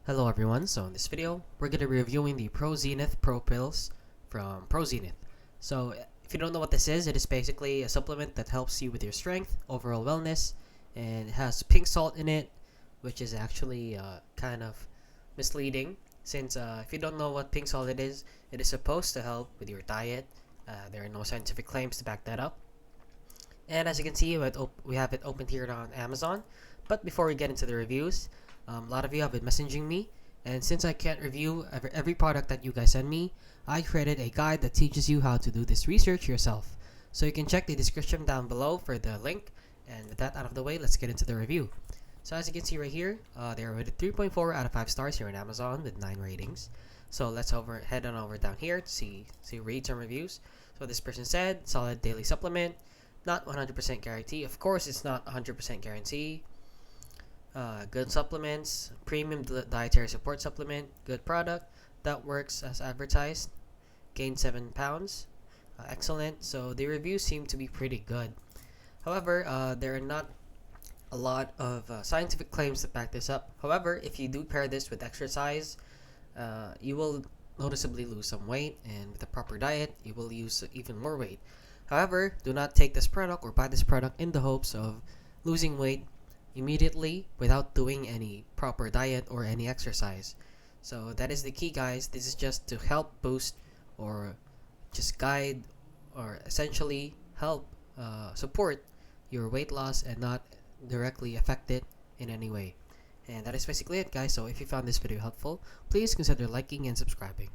Hello everyone, so in this video, we're going to be reviewing the Prozenith Pro Pills from Prozenith. So if you don't know what this is, it is basically a supplement that helps you with your strength, overall wellness, and it has pink salt in it, which is actually kind of misleading since if you don't know what pink salt it is supposed to help with your diet. There are no scientific claims to back that up. And as you can see, we have it opened here on Amazon. But before we get into the reviews, a lot of you have been messaging me, and since I can't review every product that you guys send me, I created a guide that teaches you how to do this research yourself. So you can check the description down below for the link, and with that out of the way, let's get into the review. So as you can see right here, they are rated 3.4 out of 5 stars here on Amazon with 9 ratings. So let's head on over down here to see read some reviews. So this person said, solid daily supplement, not 100% guarantee. Of course, it's not 100% guarantee. Good supplements, premium dietary support supplement, good product that works as advertised. Gained 7 pounds, excellent. So the reviews seem to be pretty good. However, there are not a lot of scientific claims to back this up. However, if you do pair this with exercise, you will noticeably lose some weight, and with a proper diet, you will lose even more weight. However, do not take this product or buy this product in the hopes of losing weight immediately without doing any proper diet or any exercise. So that is the key, guys. This is just to help boost or just guide or essentially help support your weight loss and not directly affect it in any way. And that is basically it, guys. So if you found this video helpful, please consider liking and subscribing.